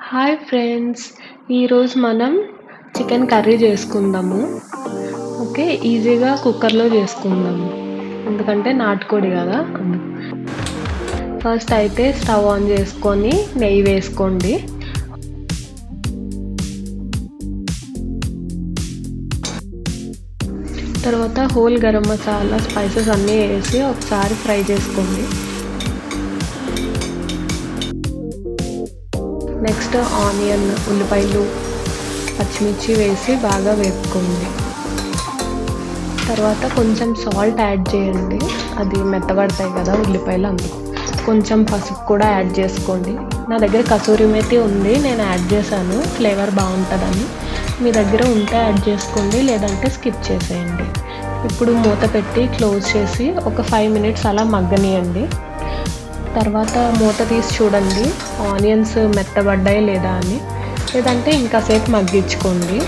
Hi friends! ఈరోజు మనం chicken curry చేసుకుందాము. ఓకే. ఈజీగా కుక్కర్‌లో చేసుకుందాము. ఎందుకంటే నాటుకోడి కదా! ఫస్ట్ అయితే స్టవ్ ఆన్ చేసుకొని నెయ్యి వేసుకోండి. తర్వాత హోల్ గరం మసాలా స్పైసెస్ అన్నీ వేసి ఒకసారి ఫ్రై చేసుకోండి. నెక్స్ట్ ఆనియన్, ఉల్లిపాయలు, పచ్చిమిర్చి వేసి బాగా వేపుకోండి. తర్వాత కొంచెం సాల్ట్ యాడ్ చేయండి. అది మెత్తబడతాయి కదా ఉల్లిపాయలు, అందుకు. కొంచెం పసుపు కూడా యాడ్ చేసుకోండి. నా దగ్గర కసూరి మేతి ఉంది, నేను యాడ్ చేశాను ఫ్లేవర్ బాగుంటుందని. మీ దగ్గర ఉంటే యాడ్ చేసుకోండి, లేదంటే స్కిప్ చేసేయండి. ఇప్పుడు మూత పెట్టి క్లోజ్ చేసి ఒక 5 మినిట్స్ అలా మగ్గనియండి. తర్వాత మూత తీసి చూడండి ఆనియన్స్ మెత్తబడ్డాయి లేదా అని, లేదంటే ఇంకాసేపు మగ్గించుకోండి.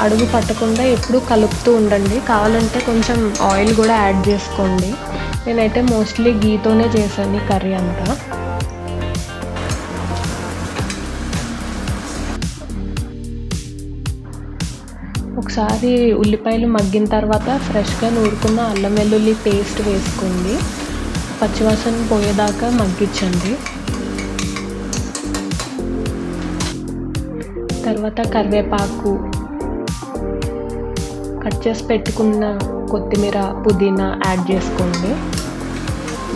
అడుగు పట్టకుండా ఎప్పుడు కలుపుతూ ఉండండి. కావాలంటే కొంచెం ఆయిల్ కూడా యాడ్ చేసుకోండి. నేనైతే మోస్ట్లీ గీతోనే చేశాను ఈ కర్రీ అంతా. ఒకసారి ఉల్లిపాయలు మగ్గిన తర్వాత ఫ్రెష్గా నూరుకున్న అల్లం వెల్లుల్లి పేస్ట్ వేసుకోండి. పచ్చివాసన పోయేదాకా మగ్గించండి. తర్వాత కరివేపాకు, కట్ చేసి పెట్టుకున్న కొత్తిమీర, పుదీనా యాడ్ చేసుకోండి.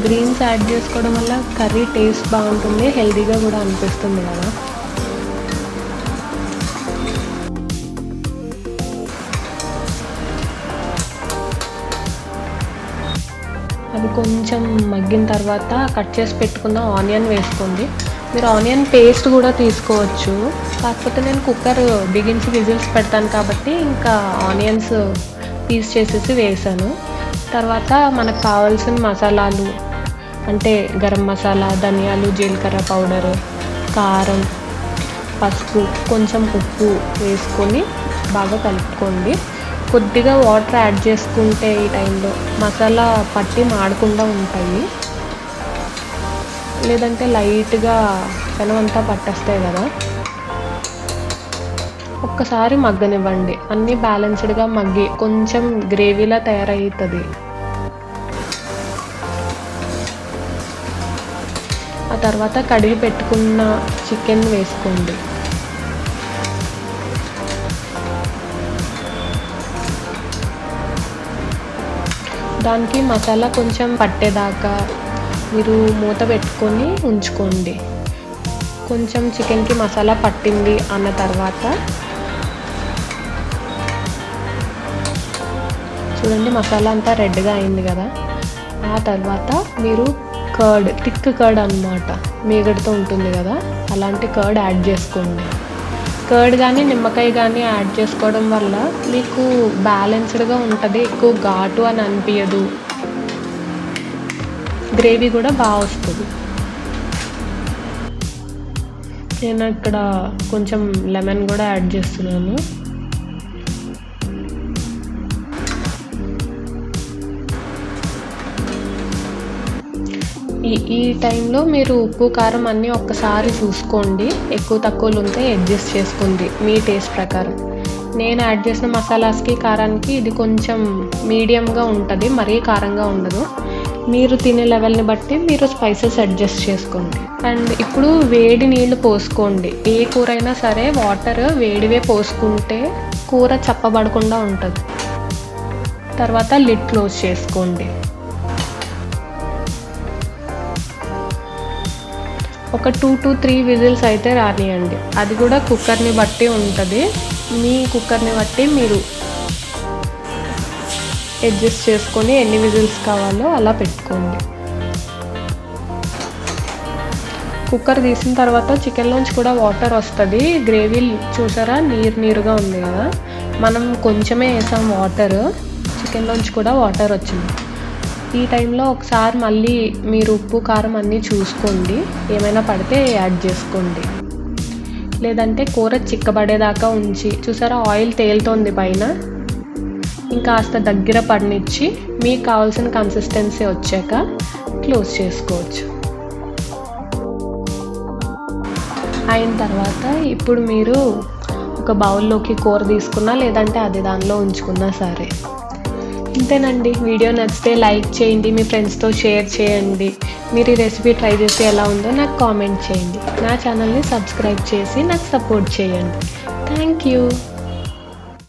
గ్రీన్స్ యాడ్ చేసుకోవడం వల్ల కర్రీ టేస్ట్ బాగుంటుంది, హెల్తీగా కూడా అనిపిస్తుంది కదా. అవి కొంచెం మగ్గిన తర్వాత కట్ చేసి పెట్టుకున్న ఆనియన్ వేసుకోండి. మీరు ఆనియన్ పేస్ట్ కూడా తీసుకోవచ్చు, కాకపోతే నేను కుక్కర్ బిగించి విజిల్స్ పెడతాను కాబట్టి ఇంకా ఆనియన్స్ పీస్ చేసేసి వేసాను. తర్వాత మనకు కావాల్సిన మసాలాలు అంటే గరం మసాలా, ధనియాలు, జీలకర్ర పౌడరు, కారం, పసుపు, కొంచెం ఉప్పు వేసుకొని బాగా కలుపుకోండి. కొద్దిగా వాటర్ యాడ్ చేసుకుంటే ఈ టైంలో మసాలా పట్టి మాడకుండా ఉంటాయి, లేదంటే లైట్గా పెనమంతా పట్టేస్తాయి కదా. ఒక్కసారి మగ్గనివ్వండి, అన్నీ బ్యాలెన్స్డ్గా మగ్గి కొంచెం గ్రేవీలా తయారవుతుంది. ఆ తర్వాత కడిగి పెట్టుకున్న చికెన్ వేసుకోండి. దానికి మసాలా కొంచెం పట్టేదాకా మీరు మూత పెట్టుకొని ఉంచుకోండి. కొంచెం చికెన్కి మసాలా పట్టింది అన్న తర్వాత చూడండి మసాలా అంతా రెడ్గా అయింది కదా. ఆ తర్వాత మీరు కర్డ్, థిక్ కర్డ్ అన్నమాట, మీగడతో ఉంటుంది కదా, అలాంటి కర్డ్ యాడ్ చేసుకోండి. కర్డ్ కానీ నిమ్మకాయ కానీ యాడ్ చేసుకోవడం వల్ల మీకు బ్యాలెన్స్డ్గా ఉంటుంది, ఎక్కువ ఘాటు అని అనిపించదు, గ్రేవీ కూడా బాగా వస్తుంది. నేను ఇక్కడ కొంచెం లెమన్ కూడా యాడ్ చేస్తున్నాను. ఈ టైంలో మీరు ఉప్పు కారం అన్నీ ఒక్కసారి చూసుకోండి, ఎక్కువ తక్కువలు ఉంటే అడ్జస్ట్ చేసుకోండి మీ టేస్ట్ ప్రకారం. నేను యాడ్ చేసిన మసాలాస్కి కారానికి ఇది కొంచెం మీడియంగా ఉంటుంది, మరీ కారంగా ఉండదు. మీరు తినే లెవెల్ని బట్టి మీరు స్పైసెస్ అడ్జస్ట్ చేసుకోండి. అండ్ ఇప్పుడు వేడి నీళ్ళు పోసుకోండి. ఏ కూర అయినా సరే వాటర్ వేడివే పోసుకుంటే కూర చప్పబడకుండా ఉంటుంది. తర్వాత లిడ్ క్లోజ్ చేసుకోండి. ఒక 2 to 3 విజిల్స్ అయితే రానియండి, అది కూడా కుక్కర్ని బట్టి ఉంటుంది. మీ కుక్కర్ని బట్టి మీరు అడ్జస్ట్ చేసుకొని ఎన్ని విజిల్స్ కావాలో అలా పెట్టుకోండి. కుక్కర్ తీసిన తర్వాత చికెన్లోంచి కూడా వాటర్ వస్తుంది. గ్రేవీ చూసారా నీరుగా ఉంది కదా, మనం కొంచెమే వేసాం వాటర్, చికెన్లోంచి కూడా వాటర్ వచ్చింది. ఈ టైంలో ఒకసారి మళ్ళీ మీరు ఉప్పు కారం అన్నీ చూసుకోండి, ఏమైనా పడితే యాడ్ చేసుకోండి, లేదంటే కూర చిక్కబడేదాకా ఉంచి చూసారా ఆయిల్ తేలుతోంది పైన, ఇంకాస్త దగ్గర పడనిచ్చి మీకు కావాల్సిన కన్సిస్టెన్సీ వచ్చాక క్లోజ్ చేసుకోవచ్చు. అయిన తర్వాత ఇప్పుడు మీరు ఒక బౌల్లోకి కూర తీసుకున్నా లేదంటే అది దానిలో ఉంచుకున్నా సరే. ఇంతేనండి. వీడియో నచ్చితే లైక్ చేయండి, మీ ఫ్రెండ్స్తో షేర్ చేయండి. మీరు ఈ రెసిపీ ట్రై చేసి ఎలా ఉందో నాకు కామెంట్ చేయండి. నా ఛానల్ని సబ్స్క్రైబ్ చేసి నాకు సపోర్ట్ చేయండి. Thank you.